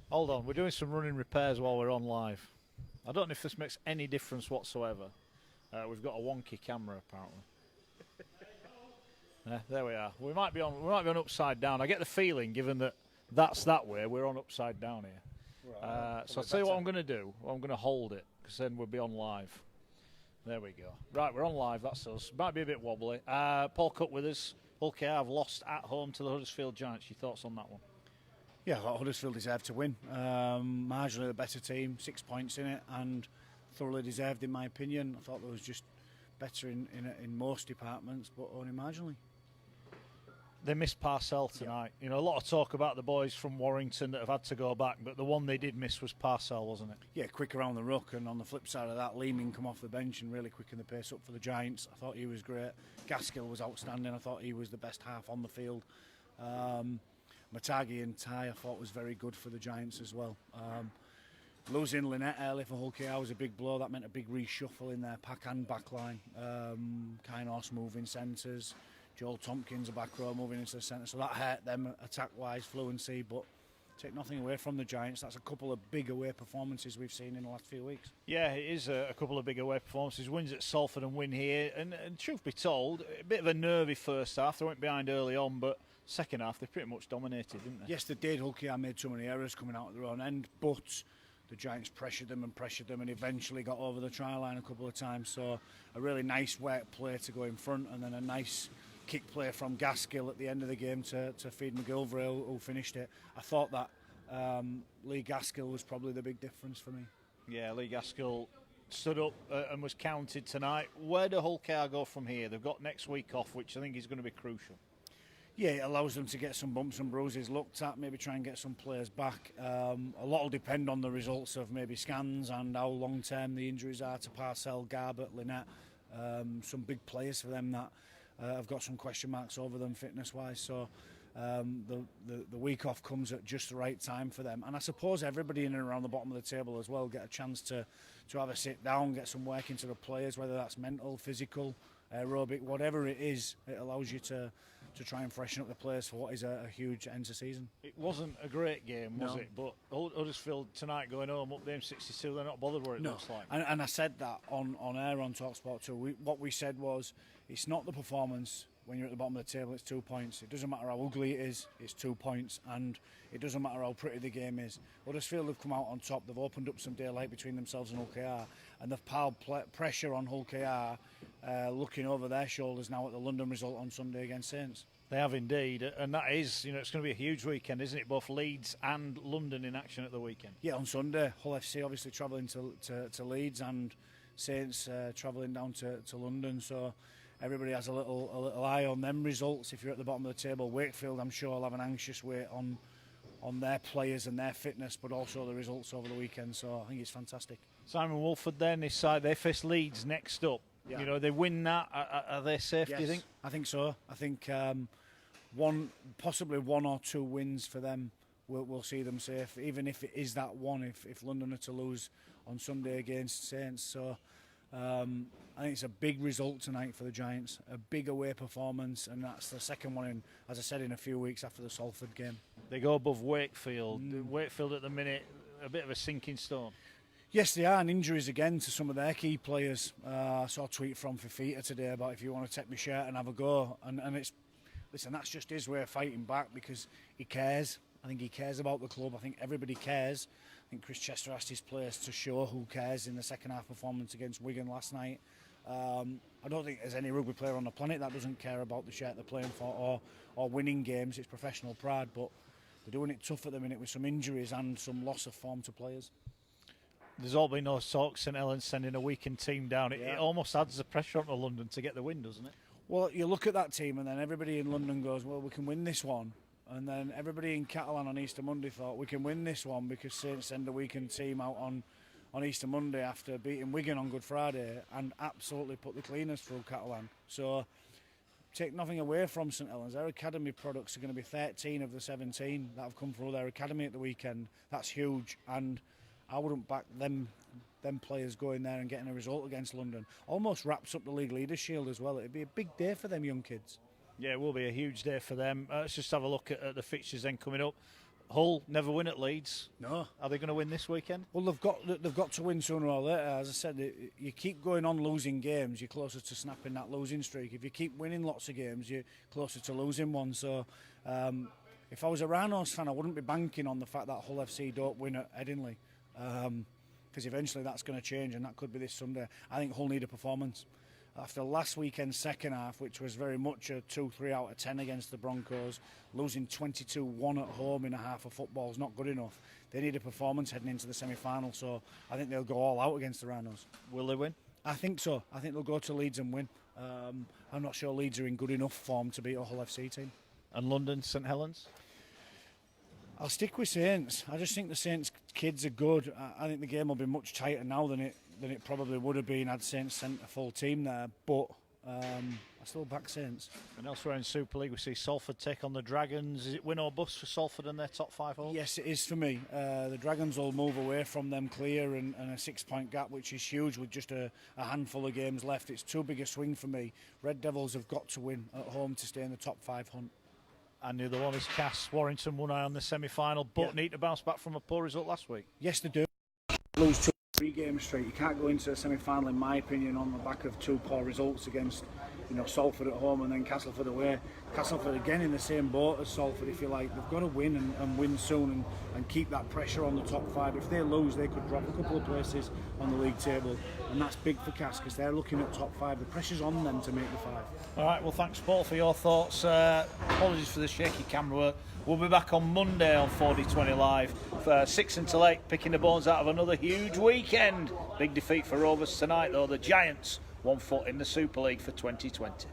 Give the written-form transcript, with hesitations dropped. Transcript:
Hold on, we're doing some running repairs while we're on live. I don't know if this makes any difference whatsoever. We've got a wonky camera apparently. There we are. We might be on upside down. I get the feeling, given that that's that way, we're on upside down here. Right, so I'll tell you what I'm going to do. I'm going to hold it because then we'll be on live. There we go. Right, we're on live. That's us. Might be a bit wobbly. Paul Cooke with us. Hull KR have lost at home to the Huddersfield Giants. Your thoughts on that one? Yeah, I thought Huddersfield deserved to win. Marginally the better team, 6 points in it, and thoroughly deserved, in my opinion. I thought there was just better in most departments, but only marginally. They missed Parcell tonight. Yeah. You know, a lot of talk about the boys from Warrington that have had to go back, but the one they did miss was Parcell, wasn't it? Yeah, quick around the ruck, and on the flip side of that, Leeming come off the bench and really quickened the pace up for the Giants. I thought he was great. Gaskill was outstanding. I thought he was the best half on the field. Matagi and Ty I thought was very good for the Giants as well. Losing Lynette early for Hull KR was a big blow. That meant a big reshuffle in their pack and back line. Kynors moving centres. Joel Tompkins, a back row, moving into the centre. So that hurt them attack-wise, fluency, but take nothing away from the Giants. That's a couple of big away performances we've seen in the last few weeks. Yeah, it is a couple of big away performances. Wins at Salford and win here. And truth be told, a bit of a nervy first half. They went behind early on, but second half they pretty much dominated, didn't they? Yes, they did. Hull KR made too many errors coming out of their own end, but the Giants pressured them and eventually got over the try line a couple of times. So a really nice work play to go in front, and then a nice kick play from Gaskill at the end of the game to feed McGilvray, who finished it. I thought that Lee Gaskill was probably the big difference for me. Yeah, Lee Gaskill stood up and was counted tonight. Where do Hull KR go from here? They've got next week off, which I think is going to be crucial. Yeah, it allows them to get some bumps and bruises looked at, maybe try and get some players back. A lot will depend on the results of maybe scans and how long-term the injuries are to Parcell, Garbett, Lynette. Some big players for them that have got some question marks over them fitness-wise. So the week off comes at just the right time for them. And I suppose everybody in and around the bottom of the table as well get a chance to have a sit down, get some work into the players, whether that's mental, physical, aerobic, whatever it is. It allows you to try and freshen up the players for what is a huge end to season. It wasn't a great game, was it? But Huddersfield tonight going home up the M62, they're not bothered what it looks like. And I said that on air on TalkSport too. What we said was, it's not the performance when you're at the bottom of the table, it's 2 points. It doesn't matter how ugly it is, it's 2 points. And it doesn't matter how pretty the game is. Huddersfield have come out on top, they've opened up some daylight between themselves and Hull KR, and they've piled pressure on Hull KR, looking over their shoulders now at the London result on Sunday against Saints. They have indeed, and that is, it's going to be a huge weekend, isn't it? Both Leeds and London in action at the weekend. Yeah, on Sunday, Hull FC obviously travelling to Leeds, and Saints travelling down to London. So everybody has a little eye on them results. If you're at the bottom of the table, Wakefield, I'm sure, will have an anxious wait on their players and their fitness, but also the results over the weekend. So I think it's fantastic. Simon Wolford then, this side, they face Leeds next up. Yeah. They win that. Are they safe, yes, do you think? I think so. I think possibly one or two wins for them will see them safe, even if it is that one, if London are to lose on Sunday against Saints. So I think it's a big result tonight for the Giants, a big away performance, and that's the second one in, as I said, in a few weeks after the Salford game. They go above Wakefield. Wakefield at the minute, a bit of a sinking stone. Yes, they are, and injuries again to some of their key players. I saw a tweet from Fifita today about, if you want to take my shirt and have a go, and it's, listen, that's just his way of fighting back, because he cares. I think he cares about the club. I think everybody cares. I think Chris Chester asked his players to show who cares in the second half performance against Wigan last night. I don't think there's any rugby player on the planet that doesn't care about the shirt they're playing for or winning games. It's professional pride, but they're doing it tough at the minute with some injuries and some loss of form to players. There's all been no talk, St Helens sending a weakened team down. It almost adds the pressure onto London to get the win, doesn't it? Well, you look at that team and then everybody in London goes, well, we can win this one. And then everybody in Catalan on Easter Monday thought, we can win this one because Saints send a weakened team out on Easter Monday after beating Wigan on Good Friday and absolutely put the cleaners through Catalan. So take nothing away from St Helens. Their academy products are going to be 13 of the 17 that have come through their academy at the weekend. That's huge, and I wouldn't back them players going there and getting a result against London. Almost wraps up the League Leaders' Shield as well. It'd be a big day for them young kids. Yeah, it will be a huge day for them. Let's just have a look at the fixtures then coming up. Hull never win at Leeds. No. Are they going to win this weekend? Well, they've got to win sooner or later. As I said, you keep going on losing games, you're closer to snapping that losing streak. If you keep winning lots of games, you're closer to losing one. So, if I was a Rhinos fan, I wouldn't be banking on the fact that Hull FC don't win at Headingley, because eventually that's going to change, and that could be this Sunday. I think Hull need a performance. After last weekend's second half, which was very much a 2-3 out of 10 against the Broncos, losing 22-1 at home in a half of football is not good enough. They need a performance heading into the semi-final, so I think they'll go all out against the Rhinos. Will they win? I think so. I think they'll go to Leeds and win. I'm not sure Leeds are in good enough form to beat a Hull FC team. And London, St Helens? I'll stick with Saints. I just think the Saints kids are good. I think the game will be much tighter now than it probably would have been had Saints sent a full team there. But I still back Saints. And elsewhere in Super League, we see Salford take on the Dragons. Is it win or bust for Salford and their top 5 hopes? Yes, it is for me. The Dragons will move away from them clear and a 6-point gap, which is huge with just a handful of games left. It's too big a swing for me. Red Devils have got to win at home to stay in the top 5 hunt. And the other one is Cass. Warrington 1-eye on the semi-final, but need to bounce back from a poor result last week. Yes, they do. Lose 2-3 games straight. You can't go into a semi-final, in my opinion, on the back of 2 poor results against, Salford at home and then Castleford away. Castleford again in the same boat as Salford, if you like. They've got to win and win soon and keep that pressure on the top 5. If they lose, they could drop a couple of places on the league table, and that's big for Cass because they're looking at top 5. The pressure's on them to make the 5. All right, well, thanks, Paul, for your thoughts. Apologies for the shaky camera work. We'll be back on Monday on 4020 Live for 6 until 8, picking the bones out of another huge weekend. Big defeat for Rovers tonight, though. The Giants 1 foot in the Super League for 2020.